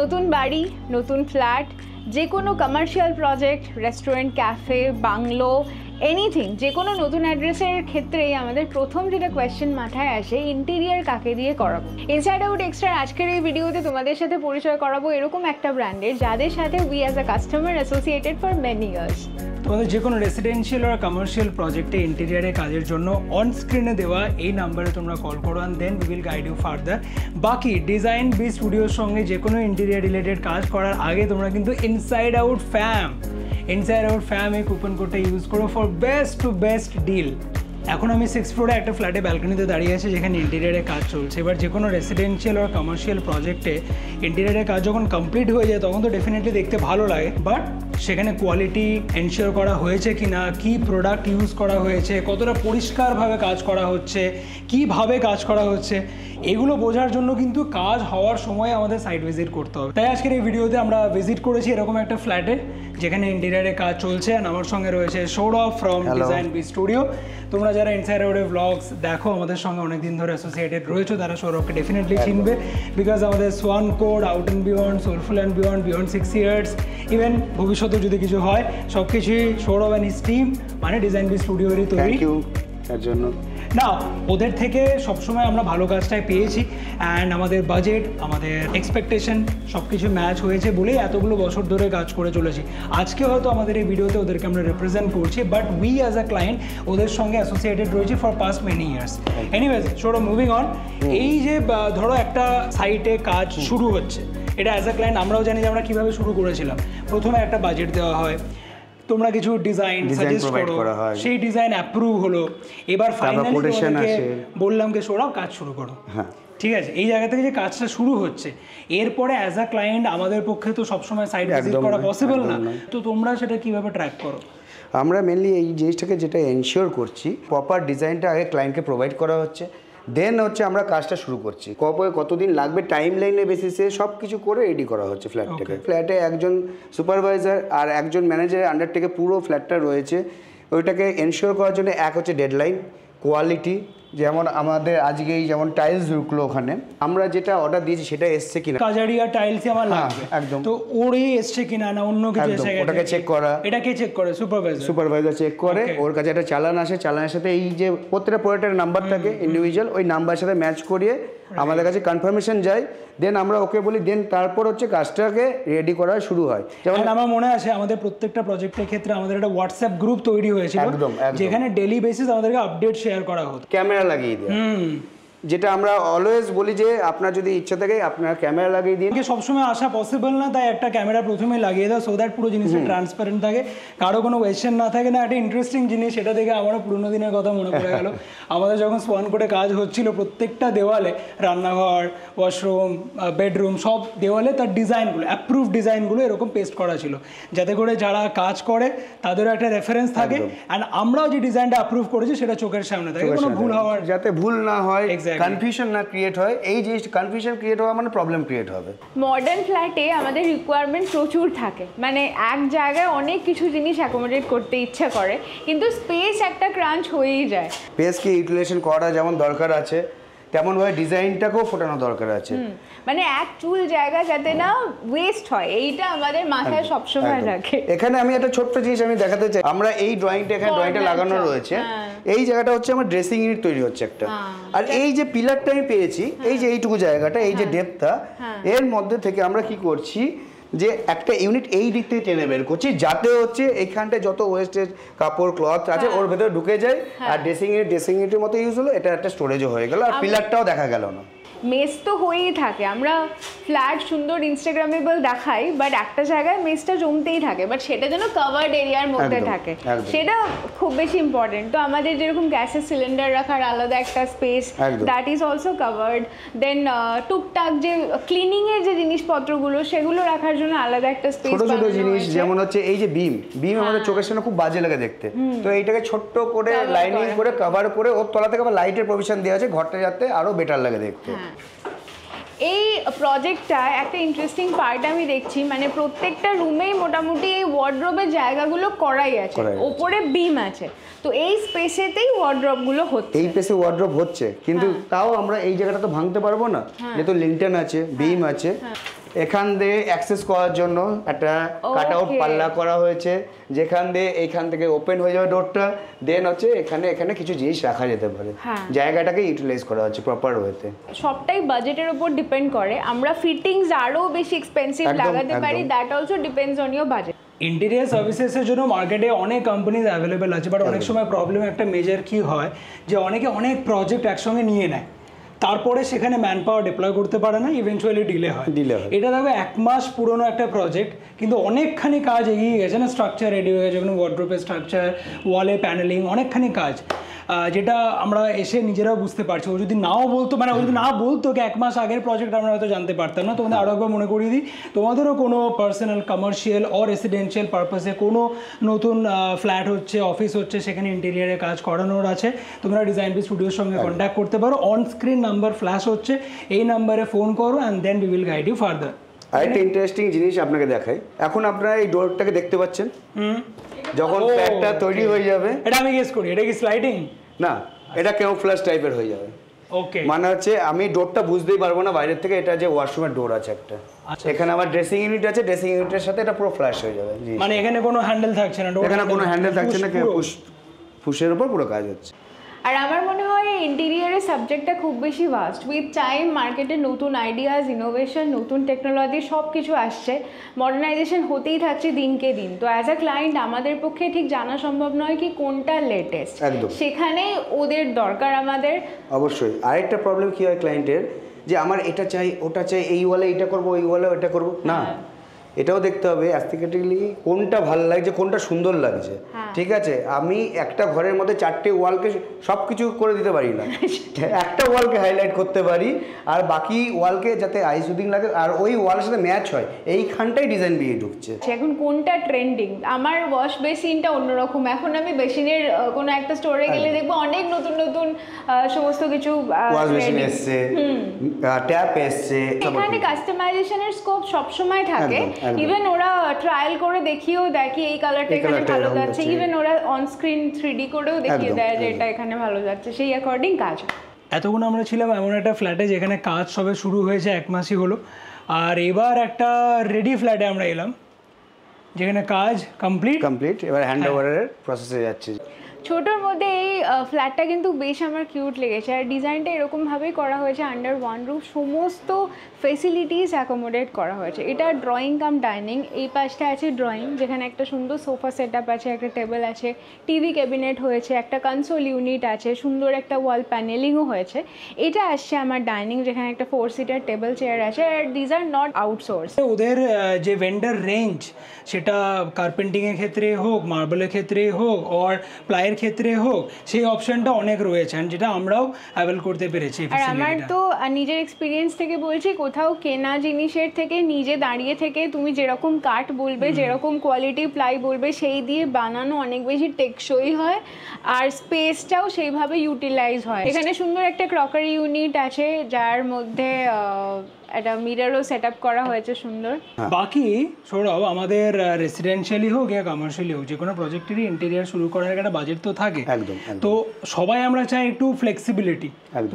নতুন বাড়ি, নতুন ফ্ল্যাট, যে কোনো commercial project, restaurant, cafe, bungalow, anything, যে কোনো নতুন অ্যাড্রেসের ক্ষেত্রেই আমাদের প্রথম যেটা কোয়েশ্চেন মাথায় আসে, ইন্টেরিয়ার কাকে দিয়ে করাবো। ইনসাইড আউট এক্সট্রার আজকের এই ভিডিওতে তোমাদের সাথে পরিচয় করাবো এরকম একটা ব্র্যান্ডের যাদের সাথে we as a customer associated for many years. তোমাদের যে কোনো রেসিডেন্সিয়াল আর কমার্শিয়াল প্রজেক্টে ইন্টেরিয়ারের কাজের জন্য অন স্ক্রিনে দেওয়া এই নাম্বারে তোমরা কল করো and then we will guide you further. বাকি ডিজাইন বি স্টুডিওর সঙ্গে যে কোনো ইন্টেরিয়ার রিলেটেড কাজ করার আগে তোমরা কিন্তু ইনসাইড আউট ফ্যাম এই কুপন কোডটা ইউজ করো for best to best deal. এখন আমি 6th ফ্লোরে একটা ফ্ল্যাটে ব্যালকনিতে দাঁড়িয়ে আছি যেখানে ইন্টেরিয়ারের কাজ চলছে। এবার যে কোনো রেসিডেন্সিয়াল আর কমার্শিয়াল প্রজেক্টে ইন্টেরিয়ারের কাজ যখন কমপ্লিট হয়ে যায় তখন তো ডেফিনেটলি দেখতে ভালো লাগে, বাট সেখানে কোয়ালিটি এনশিওর করা হয়েছে কি না, কী প্রোডাক্ট ইউজ করা হয়েছে, কতটা পরিষ্কারভাবে কাজ করা হচ্ছে, কীভাবে কাজ করা হচ্ছে, এগুলো বোঝার জন্য কিন্তু কাজ হওয়ার সময় আমাদের সাইট ভিজিট করতে হবে। তাই আজকের এই ভিডিওতে আমরা ভিজিট করেছি এরকম একটা ফ্ল্যাটে যেখানে ইন্টেরিয়ারের কাজ চলছে। আর আমার সঙ্গে রয়েছে Sourav from design B studio. তোমরা যারা ইনসাইড আউটের ব্লগস দেখো, আমাদের সঙ্গে অনেকদিন ধরে অ্যাসোসিয়েটেড রয়েছে, তারা সৌরভকে ডেফিনেটলি চিনবে, বিকজ আমাদের swan code, out and beyond, soulful and beyond 6 years, even ভবিষ্যতে যদি কিছু হয় সব কিছুই সৌরভ অ্যান্ড হিজ টিম মানে ডিজাইন বি স্টুডিওরই তৈরি। থ্যাংক ইউ তার জন্য। না, ওদের থেকে সবসময় আমরা ভালো কাজটাই পেয়েছি অ্যান্ড আমাদের বাজেট, আমাদের এক্সপেকটেশন সব কিছু ম্যাচ হয়েছে বলেই এতগুলো বছর ধরে কাজ করে চলেছি। আজকে হয়তো আমাদের এই ভিডিওতে ওদেরকে আমরা রিপ্রেজেন্ট করছি, but we as a client ওদের সঙ্গে অ্যাসোসিয়েটেড রয়েছি for past many years. Anyways Sourav, moving on, এই যে ধরো একটা সাইটে কাজ শুরু হচ্ছে, এটা অ্যাজ আ ক্লায়েন্ট আমরাও জানি যে আমরা কীভাবে শুরু করেছিলাম। প্রথমে একটা বাজেট দেওয়া হয়, তোমরা কিছু ডিজাইন সাজেস্ট করো, সেই ডিজাইন অ্যাপ্রুভ হলো, এবার ফাইনালি বললাম যে সৌরভ কাজ শুরু করো। ঠিক আছে, এই জায়গা থেকে যে কাজটা শুরু হচ্ছে, এরপরে অ্যাজ আ ক্লায়েন্ট আমাদের পক্ষে তো সবসময় সাইট ভিজিট করা পসিবল না, তো তোমরা সেটা কিভাবে ট্র্যাক করো? আমরা মেনলি এই জিনিসটাকে যেটা এনশিওর করছি, প্রপার ডিজাইনটা আগে ক্লায়েন্টকে প্রোভাইড করা হচ্ছে, দেন হচ্ছে আমরা কাজটা শুরু করছি। কতদিন লাগবে টাইম লাইনের বেসিসে সব কিছু করে রেডি করা হচ্ছে ফ্ল্যাটটাকে। ফ্ল্যাটে একজন সুপারভাইজার আর একজন ম্যানেজারের আন্ডার থেকে পুরো ফ্ল্যাটটা রয়েছে। ওইটাকে এনশিওর করার জন্য এক হচ্ছে ডেডলাইন, কোয়ালিটি, যেমন আমাদের আজকেই যেমন টাইলস ঢুকলো, ওখানে আমরা যেটা অর্ডার দিয়েছি সেটা এসছে কিনা, কাজারিয়া টাইলসই আমার লাগবে একদম, তো ওরই এসছে কিনা না অন্য কিছু এসে গেছে, ওটাকে চেক করা, এটাকে চেক করে সুপারভাইজার চেক করে। ওর কাছে একটা চালান আসে, চালানের সাথে এই যে প্রত্যেকটা প্রোডাক্টের নাম্বার থাকে ইন্ডিভিজুয়াল, ওই নাম্বারের সাথে ম্যাচ করিয়ে আমাদের কাছে কনফার্মেশন যায়, দেন আমরা ওকে বলি, দেন তারপর হচ্ছে কাজটাকে রেডি করা শুরু হয়। যেমন আমার মনে আছে আমাদের প্রত্যেকটা প্রজেক্টের ক্ষেত্রে আমাদের একটা হোয়াটসঅ্যাপ গ্রুপ তৈরি হয়েছিল, যেখানে ডেইলি বেসিস আমাদেরকে আপডেট শেয়ার করা হতো, ক্যামেরা লাগিয়ে দেয়, যেটা আমরা অলওয়েজ বলি যে আপনার যদি ইচ্ছা থাকে আপনার ক্যামেরা লাগিয়ে দিন। সবসময় আসা পসিবল না, তাই একটা ক্যামেরা প্রথমে লাগিয়ে দাও, সো দ্যাট পুরো জিনিসটা ট্রান্সপারেন্ট থাকে, কারো কোনো কোয়েশ্চেন না থাকে। না, একটা ইন্টারেস্টিং জিনিস, সেটা দেখে আমারও পুরোনো দিনের কথা মনে পড়ে গেল। আমাদের যখন সোয়ান কোডে কাজ হচ্ছিল, প্রত্যেকটা দেওয়ালে, রান্নাঘর, ওয়াশরুম, বেডরুম, সব দেওয়ালে তার ডিজাইনগুলো, অ্যাপ্রুভ ডিজাইনগুলো এরকম পেস্ট করা ছিল, যাতে করে যারা কাজ করে তাদেরও একটা রেফারেন্স থাকে, অ্যান্ড আমরাও যে ডিজাইনটা অ্যাপ্রুভ করেছি সেটা চোখের সামনে থাকে, কোনো ভুল হওয়ার, যাতে ভুল না হয়, কনফিউশন না ক্রিয়েট হয়। এই জিনিস কনফিউশন ক্রিয়েট হওয়া মানে প্রবলেম ক্রিয়েট হবে। মডার্ন ফ্ল্যাটে আমাদের রিকোয়ারমেন্ট প্রচুর থাকে, মানে এক জায়গায় অনেক কিছু জিনিস অ্যাকোমোডেট করতে ইচ্ছা করে, কিন্তু স্পেস একটা ক্রাঞ্চ হয়েই যায়। স্পেসকে ইউটিলাইজেশন করা যেমন দরকার আছে, তেমনভাবে ডিজাইনটাকেও ফোটানো দরকার আছে, মানে এক চুল জায়গা যাতে না ওয়েস্ট হয়, এইটা আমাদের মাথায় সবসময় রাখে। এখানে আমি একটা ছোট্ট জিনিস আমি দেখাতে চাই, আমরা এই ড্রয়িংটা, এখানে ড্রয়িংটা লাগানো রয়েছে, এই জায়গাটা হচ্ছে আমার ড্রেসিং ইউনিট তৈরি হচ্ছে একটা, আর এই যে পিলারটা আমি পেয়েছি, এই যে এইটুকু জায়গাটা, এই যে ডেপথটা, এর মধ্যে থেকে আমরা কি করছি যে একটা ইউনিট এই দিক থেকে টেনে বের করছি, যাতে হচ্ছে এখানটায় যত ওয়েস্টেজ কাপড় ক্লথ আছে ওর ভেতরে ঢুকে যায়, আর ড্রেসিং ইউনিটের মতো ইউজ হলো, এটা একটা স্টোরেজও হয়ে গেল, আর পিলারটাও দেখা গেল না। মেস তো হয়েই থাকে, আমরা ফ্ল্যাট সুন্দর ইনস্টাগ্রামেবল দেখাই, বাট একটা জায়গায় মেসটা জমতেই থাকে, বাট সেটা যেন কভার্ড এরিয়ার মধ্যে থাকে, সেটা খুব বেশি ইম্পর্টেন্ট। তো আমাদের যেরকম গ্যাসের সিলিন্ডার রাখার আলাদা একটা space, that is also covered, then টুকটাক যে ক্লিনিং এর যে জিনিসপত্রগুলো সেগুলো রাখার জন্য আলাদা একটা স্পেস। ছোট ছোট জিনিস যেমন হচ্ছে এই যে বিম আমাদের চোখের সামনে খুব বাজে লাগে দেখতে, তো এইটাকে ছোট্ট করে লাইনিং করে কভার করে ওর তলা থেকে আবার লাইটের প্রভিশন দেওয়া আছে, ঘরটা যাতে আরো বেটার লাগে দেখতে। এই প্রজেক্টটা একটা ইন্টারেস্টিং পার্ট আমি দেখছি, মানে প্রত্যেকটা রুমেই মোটামুটি এই ওয়ার্ড্রোবের জায়গাগুলো করাই আছে, ওপরে বিম আছে, তো এই স্পেসেতেই ওয়ার্ড্রোবগুলো হচ্ছে, এই স্পেসে ওয়ার্ড্রোব হচ্ছে, কিন্তু তাও আমরা এই জায়গাটা তো ভাঙতে পারবো না, যেহেতু লিন্টেন আছে, বিম আছে, এখান দিয়ে অ্যাক্সেস করার জন্য একটা কাট আউট পাল্লা করা হয়েছে, যেখান দিয়ে এইখান থেকে ওপেন হয়ে যাবে ডোরটা, দেন হচ্ছে এখানে কিছু জিনিস রাখা যেতে পারে, জায়গাটাকে ইউটিলাইজ করা হচ্ছে প্রপার ওয়েতে। সবটাই বাজেটের উপর ডিপেন্ড করে, আমরা ফিটিংস আরো বেশি এক্সপেন্সিভ লাগাতে পারি, that also depends on your budget. Interior সার্ভিসেসের জন্য মার্কেটে অনেক কোম্পানিজ অ্যাভেলেবেল আছে, বাট অনেক সময় প্রবলেম একটা মেজর কি হয় যে অনেকে অনেক প্রজেক্ট একসঙ্গে নিয়ে নেয়, তারপরে সেখানে ম্যান পাওয়ার ডিপ্লয় করতে পারে না, ইভেনচুয়ালি ডিলে হয়। এটা দেখো 1 মাস পুরনো একটা প্রজেক্ট, কিন্তু অনেকখানি কাজ এগিয়ে গেছে না, স্ট্রাকচার রেডি হয়ে গেছে, যেমন ওয়ার্ড্রোপের স্ট্রাকচার, ওয়ালে প্যানেলিং, অনেকখানি কাজ, যেটা আমরা এসে নিজেরাও বুঝতে পারছি। ও যদি নাও বলতো, মানে ও যদি না বলতো কি 1 মাস আগের প্রজেক্ট, আমরা হয়তো জানতে পারতাম না। তোমাদের আরও একবার মনে করিয়ে দিই, তোমাদেরও কোনো পার্সোনাল, কমার্শিয়াল অর রেসিডেন্সিয়াল পারপাসে কোনো নতুন ফ্ল্যাট হচ্ছে, অফিস হচ্ছে, সেখানে ইন্টেরিয়ারে কাজ করানোর আছে, তোমরা ডিজাইন বি স্টুডিওর সঙ্গে কন্ট্যাক্ট করতে পারো। অন স্ক্রিন নাম্বার ফ্ল্যাশ হচ্ছে, এই নাম্বারে ফোন করো and then we will guide you further. আরেকটা ইন্টারেস্টিং জিনিস আপনাকে দেখাই, এখন আপনারা এই ডোরটাকে দেখতে পাচ্ছেন, যখন ফ্ল্যাটটা তৈরি হয়ে যাবে, এটা আমি গেস করি এটা কি স্লাইডিং না, এটা ক্যামোফ্লেজ টাইপের হয়ে যাবে। ওকে, মানে হচ্ছে আমি ডোরটা বুঝতেই পারবো না বাইরের থেকে, এটা যে ওয়াশরুমের ডোর আছে একটা, এখানে আমার ড্রেসিং ইউনিট আছে, ড্রেসিং ইউনিটের সাথে এটা পুরো ফ্ল্যাশ হয়ে যাবে। মানে এখানে কোনো হ্যান্ডেল থাকছে না, এখানে কোনো হ্যান্ডেল থাকছে না, পুশের উপর পুরো কাজ হচ্ছে। আর আমার মনে হয় ইন্টেরিয়ারের সাবজেক্টটা খুব বেশি ভাস্ট। উইথ টাইম মার্কেটে নতুন আইডিয়াস, ইনোভেশন, নতুন টেকনোলজি সব কিছু আসছে, মডার্নাইজেশন হতেই থাকছে দিনকে দিন। তো অ্যাজ আ ক্লায়েন্ট আমাদের পক্ষে ঠিক জানা সম্ভব নয় কি কোনটা লেটেস্ট, সেখানে ওদের দরকার আমাদের। অবশ্যই আরেকটা প্রবলেম কি হয় ক্লায়েন্টের, যে আমার এটা চাই, ওটা চাই, এই ওয়ালে এটা করবো, ওই ওয়ালে ওটা করবো না, এটাও দেখতে হবে অ্যাস্থেটিক্যালি কোনটা ভালো লাগছে, কোনটা সুন্দর লাগছে। ঠিক আছে, আমি একটা ঘরের মধ্যে 4টে ওয়ালকে সব কিছু করে দিতে পারি না, একটা ওয়ালকে হাইলাইট করতে পারি, আর বাকি ওয়ালকে যাতে আই সুদিং লাগে আর ওই ওয়ালের সাথে ম্যাচ হয়, এইখানটাই ডিজাইন বিয়ে ঢুকছে। এখন কোনটা ট্রেন্ডিং, আমার ওয়াশ বেসিনটা অন্যরকম, এখন আমি বেসিনের কোনো একটা স্টোরে গেলে দেখবো অনেক নতুন নতুন সমস্ত কিছু ওয়াশ বেসিন এসছে, ট্যাপ এসছে, এখানে কাস্টমাইজেশনের স্কোপ সবসময় থাকে। ইভেন ওরা ট্রায়াল করে দেখিয়েও দেখি এই কালারটা এখানে ভালো যাচ্ছে, ইভেন ওরা অন স্ক্রিন 3D করেও দেখিয়ে দেয় যে এটা এখানে ভালো যাচ্ছে, সেই অ্যাকর্ডিং কাজ। এতক্ষণ আমরা ছিলাম এমন একটা ফ্ল্যাটে যেখানে কাজ সবে শুরু হয়েছে, 1 মাসই হলো, আর এবার একটা রেডি ফ্ল্যাটে আমরা এলাম যেখানে কাজ কমপ্লিট, এবার হ্যান্ড ওভারের প্রসেসে যাচ্ছে। ছোটোর মধ্যে এই ফ্ল্যাটটা কিন্তু বেশ আমার কিউট লেগেছে, আর ডিজাইনটা এরকমভাবেই করা হয়েছে, আন্ডার ওয়ান রুফ সমস্ত ফেসিলিটিস অ্যাকোমোডেট করা হয়েছে। এটা ড্রয়িং কাম ডাইনিং, এই পাশটা আছে ড্রয়িং, যেখানে একটা সুন্দর সোফা সেট আপ আছে, একটা টেবিল আছে, টিভি ক্যাবিনেট হয়েছে, একটা কনসোল ইউনিট আছে, সুন্দর একটা ওয়াল প্যানেলিংও হয়েছে। এটা আসছে আমার ডাইনিং, যেখানে একটা 4 সিটার টেবিল চেয়ার আছে, আর দিজ আর নট আউটসোর্স। ওদের যে ভেন্ডার রেঞ্জ, সেটা কার্পেন্টিংয়ের ক্ষেত্রে হোক, মার্বেলের ক্ষেত্রে হোক, আর প্লাইয়ের ক্ষেত্রে হোক, সেই অপশনটা অনেক রয়েছে, যেটা আমরাও অ্যাভেল করতে পেরেছি। আর আমার তো নিজের এক্সপিরিয়েন্স থেকে বলছি, কোথাও কেনা জিনিসের থেকে নিজে দাঁড়িয়ে থেকে তুমি যেরকম কাঠ বলবে, যেরকম কোয়ালিটি প্লাই বলবে, সেই দিয়ে বানানো অনেক বেশি টেকসই হয়, আর স্পেসটাও সেইভাবে ইউটিলাইজ হয়। এখানে সুন্দর একটা ক্রকারি ইউনিট আছে, যার মধ্যে একটা মিররও সেট আপ করা হয়েছে সুন্দর। বাকি সৌরভ, আমাদের রেসিডেন্সিয়ালি হোক ইয়া কমার্শিয়ালি হোক, যে কোনো প্রজেক্টেরই ইন্টেরিয়ার শুরু করার একটা বাজেট তো থাকে। একদম। তো সবাই আমরা চাই একটু ফ্লেক্সিবিলিটি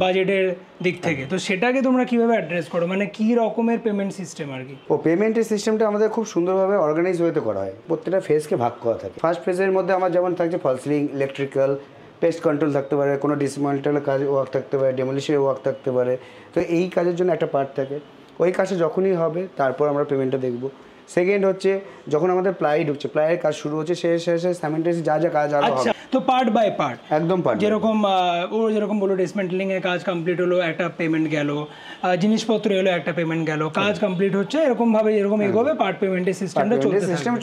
বাজেটের দিক থেকে, তো সেটাকে তোমরা কিভাবে অ্যাড্রেস করো, মানে কি রকমের পেমেন্ট সিস্টেম আর কি? পেমেন্টের সিস্টেমটা আমাদের খুব সুন্দরভাবে অর্গানাইজ ওয়েতে করা হয়, প্রত্যেকটা ফেজকে ভাগ করা থাকে। ফার্স্ট ফেজের মধ্যে আমার যেমন থাকছে ফল সিলিং, ইলেকট্রিক্যাল, পেস্ট কন্ট্রোল থাকতে পারে, কোনো ডিসমেন্টালের কাজ ওয়ার্ক থাকতে পারে, ডেমোলিশনের ওয়ার্ক থাকতে পারে। তো এই কাজের জন্য একটা পার্ট থাকে, ওই কাজটা যখনই হবে তারপর আমরা পেমেন্টটা দেখবো। সেকেন্ড হচ্ছে যখন আমাদের প্লাই ঢুকছে, প্লাইয়ের কাজ শুরু হচ্ছে, শেষে সাইমেন্টাসলি যা যা কাজ আরো হবে, তো পার্ট বাই পার্ট, একদম পার্ট। যেরকম ও যেরকম বলো ডিসমেন্টলিং এর কাজ কমপ্লিট হলো, একটা পেমেন্ট গেল, জিনিসপত্র এলো, একটা পেমেন্ট গেল, কাজ কমপ্লিট হচ্ছে, এরকম ভাবে যেরকম এগোবে পার্ট পেমেন্টের সিস্টেমটা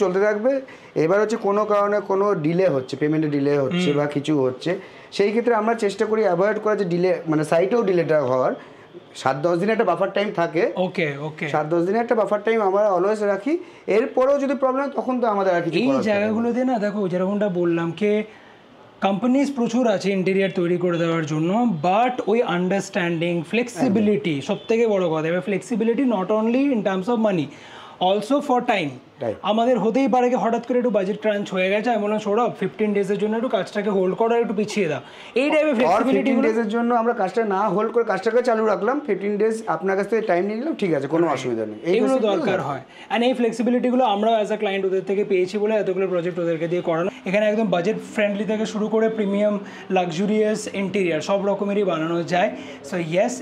চলতে থাকবে। এবার হচ্ছে কোনো কারণে কোনো ডিলে হচ্ছে, পেমেন্টে ডিলে হচ্ছে বা কিছু হচ্ছে, সেই ক্ষেত্রে আমরা চেষ্টা করি অ্যাভয়েড করা, যে ডিলে মানে সাইটেও ডিলেটা হওয়ার 7-10 দিনের একটা বাফার টাইম থাকে। ওকে 7-10 দিনের একটা বাফার টাইম আমরা অলওয়েজ রাখি। এরপরেও যদি প্রবলেম, তখন তো আমাদের আর কিছু এই জায়গাগুলোতে না, দেখো যেরকমটা বললাম কে কোম্পানিজ প্রচুর আছে ইন্টেরিয়ার তৈরি করে দেওয়ার জন্য, বাট ওই আন্ডারস্ট্যান্ডিং, ফ্লেক্সিবিলিটি সব থেকে বড় কথা। এবার flexibility not only in terms of money, also for time আমাদের হতেই পারে কি হঠাৎ করে একটু বাজেট ক্রাঞ্চ হয়ে গেছে, আমি বললাম সৌরভ 15 ডেজের জন্য একটু কাজটাকে হোল্ড করো, একটু পিছিয়ে দাও, এই টাইপের ফ্লেক্সিবিলিটি 15 ডেজের জন্য আমরা কাজটা না হোল্ড করে কাজটাকে চালু রাখলাম, 15 ডেজ আপনার কাছ থেকে টাইম নিয়ে নিলাম, ঠিক আছে, কোনো অসুবিধা নেই, এইগুলো দরকার হয়। অ্যান্ড এই ফ্লেক্সিবিলিটিগুলো আমরাও অ্যাজ আ ক্লায়েন্ট ওদের থেকে পেয়েছি বলে এতগুলো প্রজেক্ট ওদেরকে দিয়ে করানো। এখানে একদম বাজেট ফ্রেন্ডলি থেকে শুরু করে প্রিমিয়াম লাক্সুরিয়াস ইন্টেরিয়ার সব রকমেরই বানানো যায়। So yes,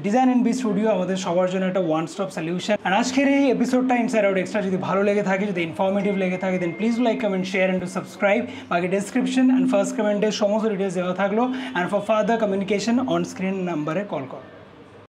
design and B studio আমাদের সবার জন্য একটা ওয়ান স্টপ সলিউশন। আর আজকের এই এপিসোডটা ইনসাইড আউট এক্সট্রা যদি ভালো লেগে থাকে, যদি ইনফরমেটিভ লেগে থাকে, then please like, comment, share and to subscribe. বাকি ডেসক্রিপশন অ্যান্ড ফার্স্ট কমেন্টে সমস্ত ডিটেলস দেওয়া থাকলো। And for further communication on screen নাম্বারে কল করো।